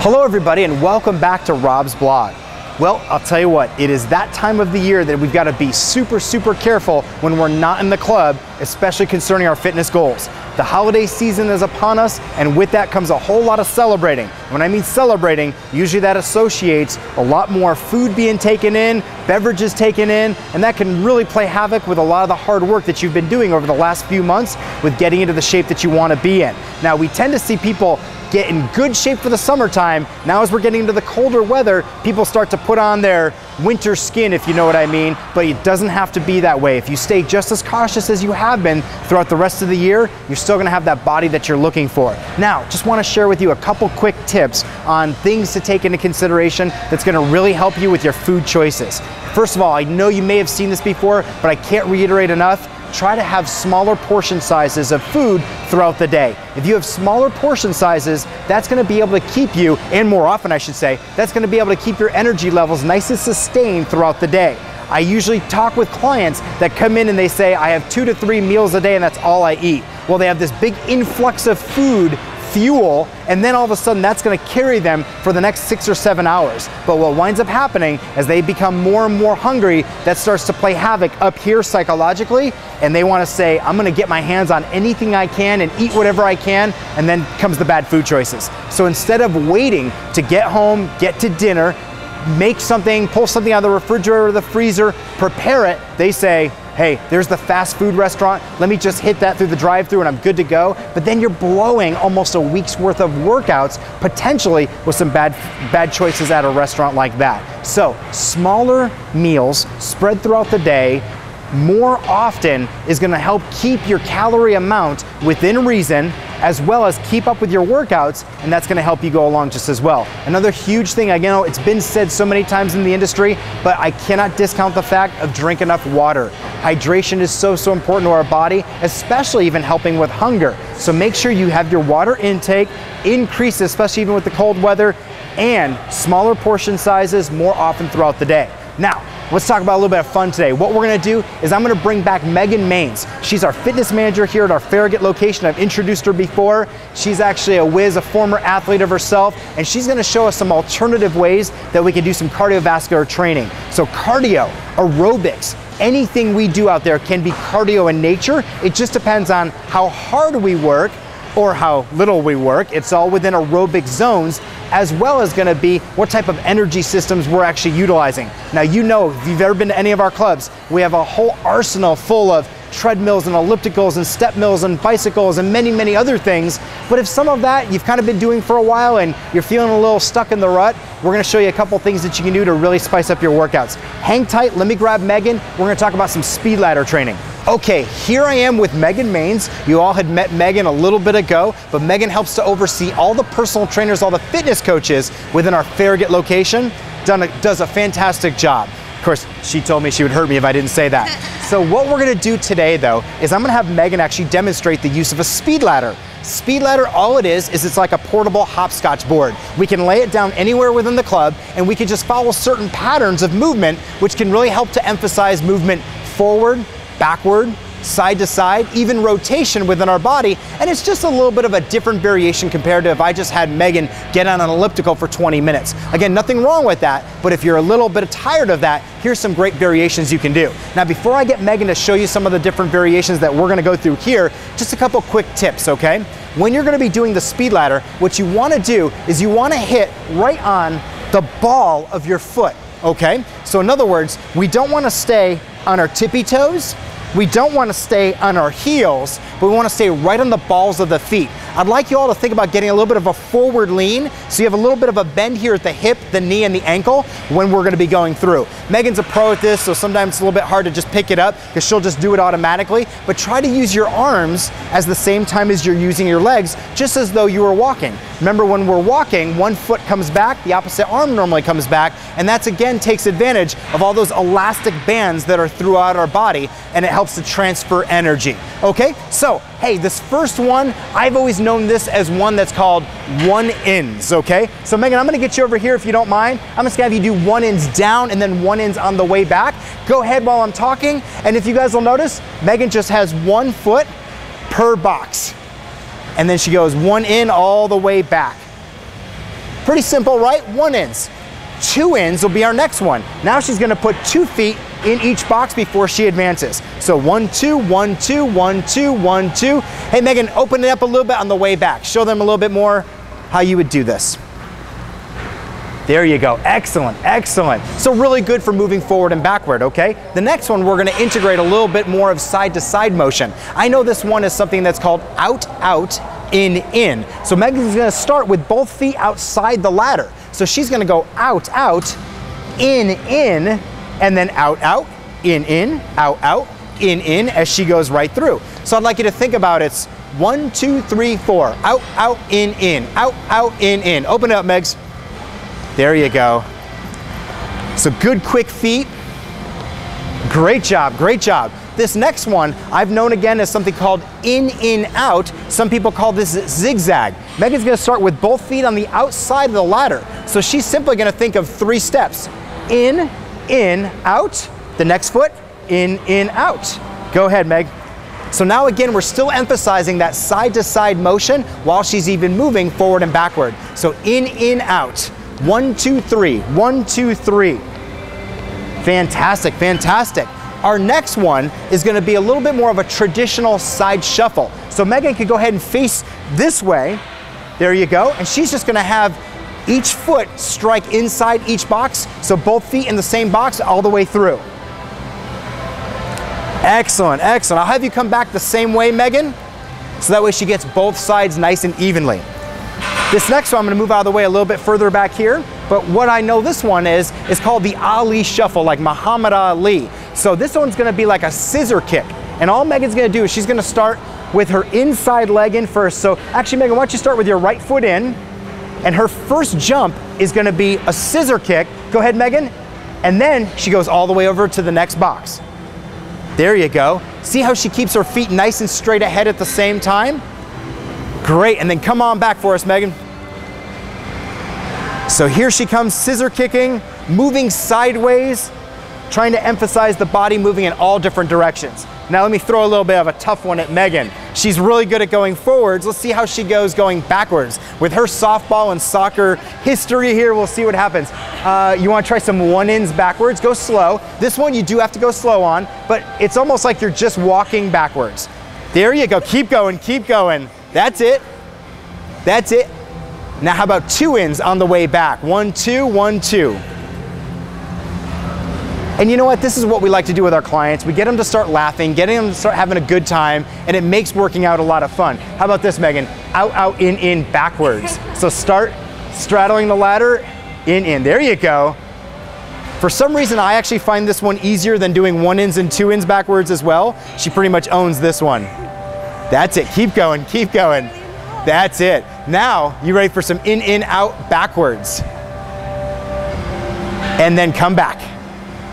Hello everybody and welcome back to Rob's blog. Well, I'll tell you what, it is that time of the year that we've got to be super careful when we're not in the club, especially concerning our fitness goals. The holiday season is upon us, and with that comes a whole lot of celebrating. When I mean celebrating, usually that associates a lot more food being taken in, beverages taken in, and that can really play havoc with a lot of the hard work that you've been doing over the last few months with getting into the shape that you want to be in. Now, we tend to see people get in good shape for the summertime. Now as we're getting into the colder weather, people start to put on their winter skin, if you know what I mean, but it doesn't have to be that way. If you stay just as cautious as you have been throughout the rest of the year, you're still gonna have that body that you're looking for. Now, just wanna share with you a couple quick tips on things to take into consideration that's gonna really help you with your food choices. First of all, I know you may have seen this before, but I can't reiterate enough. Try to have smaller portion sizes of food throughout the day. If you have smaller portion sizes, that's gonna be able to keep you, and more often I should say, that's gonna be able to keep your energy levels nice and sustained throughout the day. I usually talk with clients that come in and they say, I have 2 to 3 meals a day and that's all I eat. Well, they have this big influx of food, fuel, and then all of a sudden that's gonna carry them for the next 6 or 7 hours. But what winds up happening as they become more and more hungry, that starts to play havoc up here psychologically, and they wanna say, I'm gonna get my hands on anything I can and eat whatever I can, and then comes the bad food choices. So instead of waiting to get home, get to dinner, make something, pull something out of the refrigerator or the freezer, prepare it, they say, hey, there's the fast food restaurant, let me just hit that through the drive-thru and I'm good to go. But then you're blowing almost a week's worth of workouts, potentially with some bad choices at a restaurant like that. So smaller meals spread throughout the day more often is gonna help keep your calorie amount within reason, as well as keep up with your workouts, and that's gonna help you go along just as well. Another huge thing, I know it's been said so many times in the industry, but I cannot discount the fact of drink enough water. Hydration is so important to our body, especially even helping with hunger. So make sure you have your water intake increase, especially even with the cold weather, and smaller portion sizes more often throughout the day. Now, let's talk about a little bit of fun today. What we're gonna do is I'm gonna bring back Megan Maines. She's our fitness manager here at our Farragut location. I've introduced her before. She's actually a whiz, a former athlete of herself, and she's gonna show us some alternative ways that we can do some cardiovascular training. So cardio, aerobics, anything we do out there can be cardio in nature. It just depends on how hard we work or how little we work. It's all within aerobic zones, as well as gonna be what type of energy systems we're actually utilizing. Now, you know, if you've ever been to any of our clubs, we have a whole arsenal full of treadmills and ellipticals and step mills and bicycles and many other things. But if some of that you've kind of been doing for a while and you're feeling a little stuck in the rut, we're gonna show you a couple things that you can do to really spice up your workouts. Hang tight, let me grab Megan. We're gonna talk about some speed ladder training. Okay, here I am with Megan Maines. You all had met Megan a little bit ago, but Megan helps to oversee all the personal trainers, all the fitness coaches within our Farragut location. Does a fantastic job. Of course, she told me she would hurt me if I didn't say that. So what we're gonna do today though, is I'm gonna have Megan actually demonstrate the use of a speed ladder. Speed ladder, all it is it's like a portable hopscotch board. We can lay it down anywhere within the club and we can just follow certain patterns of movement, which can really help to emphasize movement forward, backward, side to side, even rotation within our body, and it's just a little bit of a different variation compared to if I just had Megan get on an elliptical for 20 minutes. Again, nothing wrong with that, but if you're a little bit tired of that, here's some great variations you can do. Now, before I get Megan to show you some of the different variations that we're gonna go through here, just a couple quick tips, okay? When you're gonna be doing the speed ladder, what you wanna do is you wanna hit right on the ball of your foot, okay? So in other words, we don't wanna stay on our tippy toes, we don't want to stay on our heels, but we want to stay right on the balls of the feet. I'd like you all to think about getting a little bit of a forward lean, so you have a little bit of a bend here at the hip, the knee, and the ankle when we're going to be going through. Megan's a pro at this, so sometimes it's a little bit hard to just pick it up because she'll just do it automatically, but try to use your arms at the same time as you're using your legs, just as though you were walking. Remember, when we're walking, one foot comes back, the opposite arm normally comes back, and that's again takes advantage of all those elastic bands that are throughout our body, and it helps to transfer energy. Okay, so hey, this first one, I've always known this as one that's called one-ins, okay? So Megan, I'm gonna get you over here if you don't mind. I'm just gonna have you do one-ins down and then one-ins on the way back. Go ahead while I'm talking, and if you guys will notice, Megan just has 1 foot per box. And then she goes one in all the way back. Pretty simple, right? 1 ins. 2 ins will be our next one. Now she's gonna put 2 feet in each box before she advances. So 1, 2, 1, 2, 1, 2, 1, 2. Hey Megan, open it up a little bit on the way back. Show them a little bit more how you would do this. There you go, excellent, excellent. So really good for moving forward and backward, okay? The next one, we're gonna integrate a little bit more of side to side motion. I know this one is something that's called out, out, in. So Megan's gonna start with both feet outside the ladder. So she's gonna go out, out, in, and then out, out, in, out, in, as she goes right through. So I'd like you to think about it's 1, 2, 3, 4, out, out, in, out, in. Open it up, Megs. There you go. So good quick feet. Great job, great job. This next one, I've known again as something called in, out. Some people call this zigzag. Megan's gonna start with both feet on the outside of the ladder. So she's simply gonna think of 3 steps. In, out. The next foot, in, out. Go ahead, Meg. So now again, we're still emphasizing that side to side motion while she's even moving forward and backward. So in, out. 1, 2, 3, 1, 2, 3. Fantastic, fantastic. Our next one is gonna be a little bit more of a traditional side shuffle. So Megan could go ahead and face this way. There you go. And she's just gonna have each foot strike inside each box. So both feet in the same box all the way through. Excellent, excellent. I'll have you come back the same way, Megan. So that way she gets both sides nice and evenly. This next one, I'm gonna move out of the way a little bit further back here, but what I know this one is called the Ali Shuffle, like Muhammad Ali. So this one's gonna be like a scissor kick. And all Megan's gonna do is she's gonna start with her inside leg in first. So actually, Megan, why don't you start with your right foot in, and her first jump is gonna be a scissor kick. Go ahead, Megan. And then she goes all the way over to the next box. There you go. See how she keeps her feet nice and straight ahead at the same time? Great, and then come on back for us, Megan. So here she comes, scissor kicking, moving sideways, trying to emphasize the body moving in all different directions. Now let me throw a little bit of a tough one at Megan. She's really good at going forwards. Let's see how she goes going backwards. With her softball and soccer history here, we'll see what happens. You wanna try some 1-ins backwards, go slow. This one you do have to go slow on, but it's almost like you're just walking backwards. There you go, keep going, keep going. That's it, that's it. Now how about 2-ins on the way back? 1, 2, 1, 2. And you know what? This is what we like to do with our clients. We get them to start laughing, getting them to start having a good time, and it makes working out a lot of fun. How about this, Megan? Out, out, in, backwards. So start straddling the ladder, in. There you go. For some reason, I actually find this one easier than doing 1-ins and 2-ins backwards as well. She pretty much owns this one. That's it, keep going, keep going. That's it. Now, you ready for some in, out, backwards. And then come back.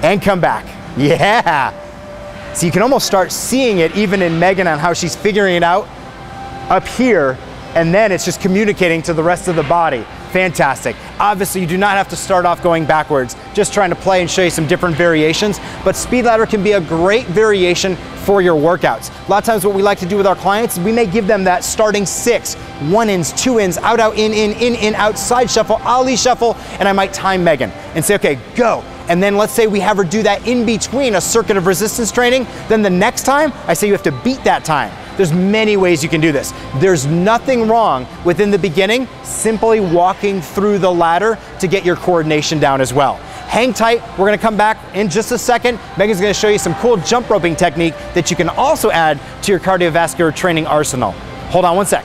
And come back. Yeah. So you can almost start seeing it even in Megan on how she's figuring it out up here, and then it's just communicating to the rest of the body. Fantastic. Obviously, you do not have to start off going backwards, just trying to play and show you some different variations, but speed ladder can be a great variation for your workouts. A lot of times what we like to do with our clients is we may give them that starting 6, 1-ins, 2-ins, out, out, in, out, side shuffle, Ali shuffle, and I might time Megan and say, okay, go. And then let's say we have her do that in between a circuit of resistance training, then the next time I say you have to beat that time. There's many ways you can do this. There's nothing wrong within the beginning, simply walking through the ladder to get your coordination down as well. Hang tight, we're gonna come back in just a second. Megan's gonna show you some cool jump roping technique that you can also add to your cardiovascular training arsenal. Hold on one sec.